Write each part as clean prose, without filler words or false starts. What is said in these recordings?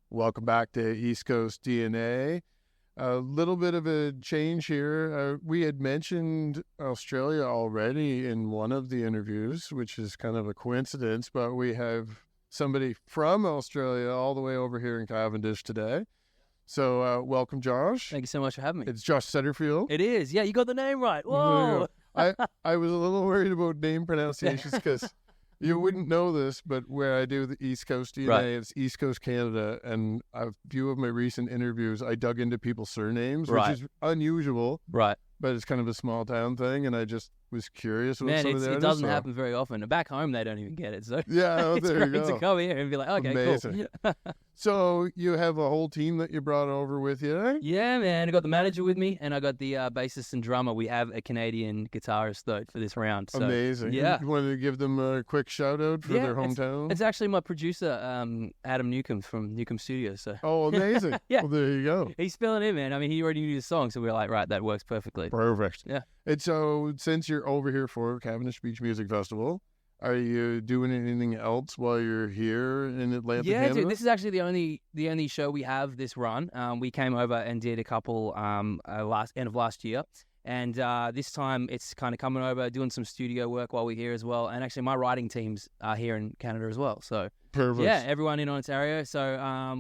Welcome back to East Coast DNA. A little bit of a change here. We had mentioned Australia already in one of the interviews, which is kind of a coincidence, but we have somebody from Australia all the way over here in Cavendish today. So welcome, Josh. Thank you so much for having me. It's Josh Setterfield. It is. Yeah, you got the name right. Whoa. I was a little worried about name pronunciations because you wouldn't know this, but where I do the East Coast DNA, Right. It's East Coast Canada, and a few of my recent interviews, I dug into people's surnames, Right. which is unusual, Right. but it's kind of a small town thing, and I just was curious about Man, some of the it others, doesn't so- happen very often. And back home, they don't even get it. So Yeah, oh, it's there you great go. to come here and be like, okay, Amazing. cool. So you have a whole team that you brought over with you, eh? Yeah, man. I got the manager with me, and I got the bassist and drummer. We have a Canadian guitarist, though, for this round. So, Amazing. Yeah. You wanted to give them a quick shout out for Yeah, their hometown? It's actually my producer, Adam Newcomb from Newcomb Studios. So Oh, amazing. Yeah. Well, there you go. he's filling in, man. I mean, he already knew the song, so we were like, right, that works perfectly. Perfect. Yeah. And so, since you're over here for Cavendish Beach Music Festival, are you doing anything else while you're here in Atlanta, Yeah, Canada? dude, this is actually the only show we have this run. We came over and did a couple end of last year, and this time it's kind of coming over, doing some studio work while we're here as well. And actually, my writing teams are here in Canada as well. So Perfect. yeah, everyone in Ontario. So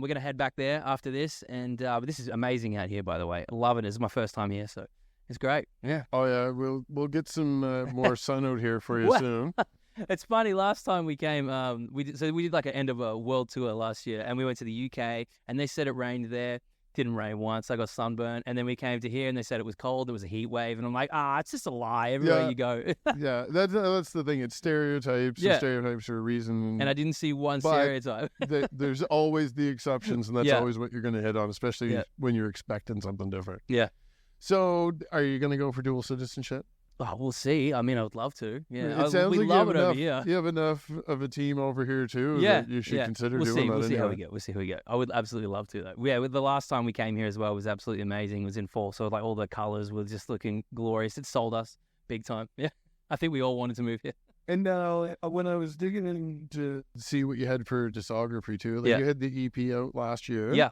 we're gonna head back there after this, and but this is amazing out here, by the way. I love it. It's my first time here, so it's great. Yeah. Oh yeah, we'll get some more sun out here for you Well- soon. It's funny. Last time we came, we did like an end of a world tour last year, and we went to the UK, and they said it rained there. Didn't rain once. I got sunburned, and then we came to here, and they said it was cold. There was a heat wave, and I'm like, it's just a lie. Everywhere Yeah. you go, Yeah, that's the thing. It's stereotypes. Yeah. And stereotypes for a reason. and I didn't see one But- stereotype. There's always the exceptions, and that's Yeah. always what you're going to hit on, especially Yeah. when you're expecting something different. Yeah. So, are you going to go for dual citizenship? Oh, we'll see. I mean, I would love to. Yeah, It sounds we like love you it have over enough. here. You have enough of a team over here too. Yeah, that you should yeah. consider We'll doing see. that. We'll see how we anyway. go. We'll see how we go. I would absolutely love to, though. Yeah, with the last time we came here as well was absolutely amazing. It was in fall, so like all the colors were just looking glorious. It sold us big time. Yeah, I think we all wanted to move here. And now, when I was digging in to see what you had for discography too, like Yeah. you had the EP out last year. Yeah.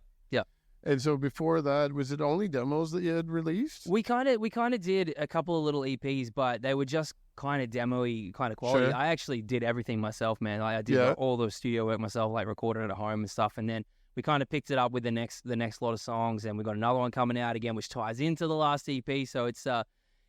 And so before that, was it only demos that you had released? We kind of did a couple of little EPs, but they were just kind of demo-y kind of quality. Sure. I actually did everything myself, man. I did Yeah. all the studio work myself, like recorded it at home and stuff. And then we kind of picked it up with the next lot of songs, and we got another one coming out again, which ties into the last EP. So it's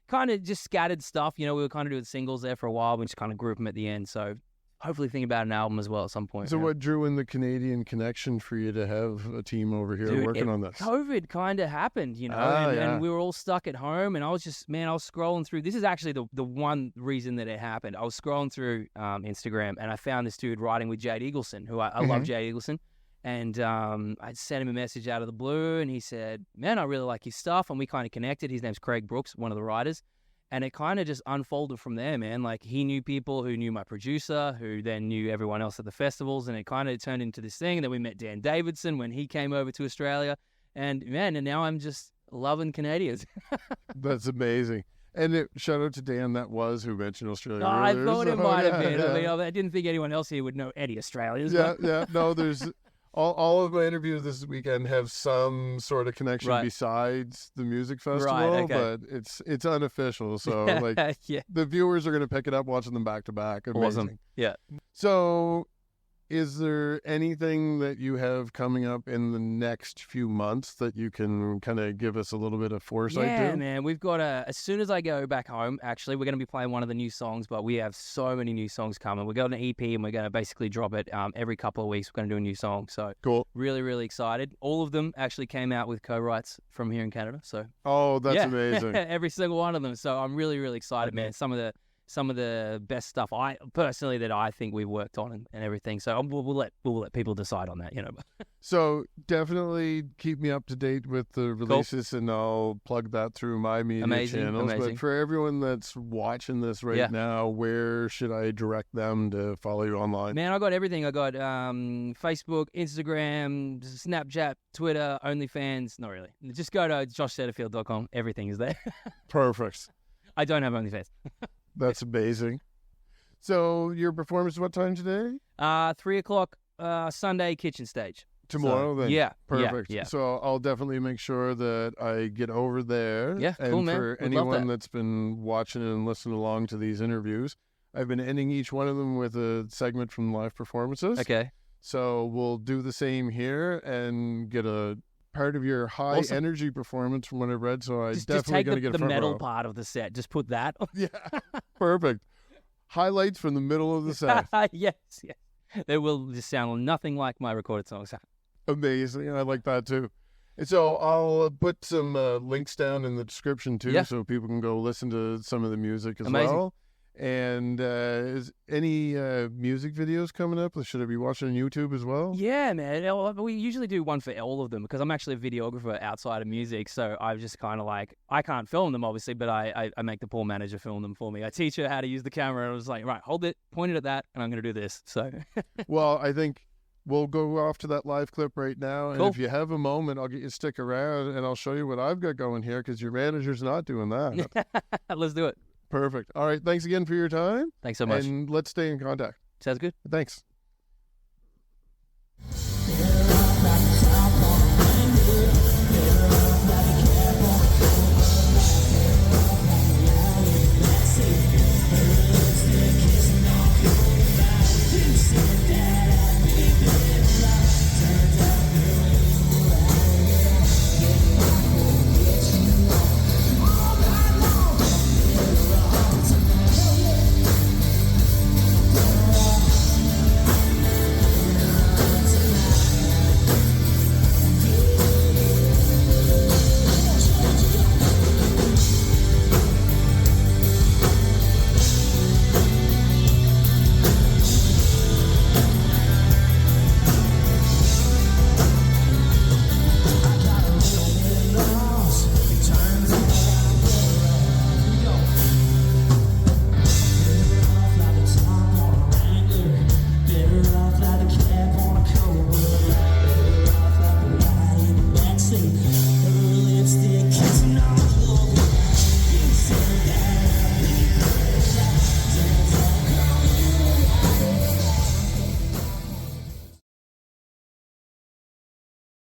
kind of just scattered stuff. You know, we were kind of doing singles there for a while, we just kind of group them at the end. So hopefully think about an album as well at some point. So yeah. what drew in the Canadian connection for you to have a team over here Dude, working on this? COVID kind of happened, you know, Yeah. and we were all stuck at home, and I was scrolling through. This is actually the one reason that it happened. I was scrolling through Instagram, and I found this dude writing with Jade Eagleson, who I love Jade Eagleson, and I sent him a message out of the blue, and he said, man, I really like his stuff, and we kind of connected. His name's Craig Brooks, one of the writers. And it kind of just unfolded from there, man. Like, he knew people who knew my producer, who then knew everyone else at the festivals, and it kind of turned into this thing. And then we met Dan Davidson when he came over to Australia. And, man, and now I'm just loving Canadians. That's amazing. And shout out to Dan, that was who mentioned Australia I earlier. thought it So, might have yeah, been. yeah. I mean, I didn't think anyone else here would know any Australians. Yeah, yeah. No, there's all of my interviews this weekend have some sort of connection Right. besides the music festival, okay. but it's unofficial. So like yeah. the viewers are going to pick it up watching them back to back. Amazing. Awesome. Yeah. So is there anything that you have coming up in the next few months that you can kind of give us a little bit of foresight Yeah, to? man. We've got as soon as I go back home, actually, we're going to be playing one of the new songs, but we have so many new songs coming. We've got an EP, and we're going to basically drop it every couple of weeks. We're going to do a new song. So Cool. really, really excited. All of them actually came out with co-writes from here in Canada. So Oh, that's yeah. amazing. Every single one of them. So I'm really, really excited, man. Some of the best stuff I personally that I think we've worked on and everything. So we'll let people decide on that, you know. So definitely keep me up to date with the releases, and I'll plug that through my media channels. Amazing. But for everyone that's watching this right now, where should I direct them to follow you online? Man, I got everything. I got Facebook, Instagram, Snapchat, Twitter, OnlyFans. Not really. Just go to joshsetterfield.com. Everything is there. Perfect. I don't have OnlyFans. That's amazing. So your performance what time today? 3 o'clock Sunday kitchen stage. Tomorrow, So, then. yeah. Perfect. Yeah. So I'll definitely make sure that I get over there. Yeah, and cool, man. for Would love anyone that. that's been watching and listening along to these interviews, I've been ending each one of them with a segment from live performances. Okay. So we'll do the same here and get a part of your high Awesome. energy performance from what I've read. So I Just definitely take going to get a the front metal row. part of the set. Just put that. Yeah, perfect. Highlights from the middle of the set. Yes. They will just sound nothing like my recorded songs. Amazing. I like that too. And so I'll put some links down in the description too, Yeah. so people can go listen to some of the music as Amazing. well. And is any music videos coming up? Should I be watching on YouTube as well? Yeah, man. We usually do one for all of them because I'm actually a videographer outside of music. So I've just kind of like, I can't film them obviously, but I make the poor manager film them for me. I teach her how to use the camera and I was like, right, hold it, point it at that, and I'm going to do this. So Well, I think we'll go off to that live clip right now. And Cool. if you have a moment, I'll get you to stick around and I'll show you what I've got going here because your manager's not doing that. let's do it. Perfect. All right. Thanks again for your time. Thanks so much. And let's stay in contact. Sounds good. Thanks. There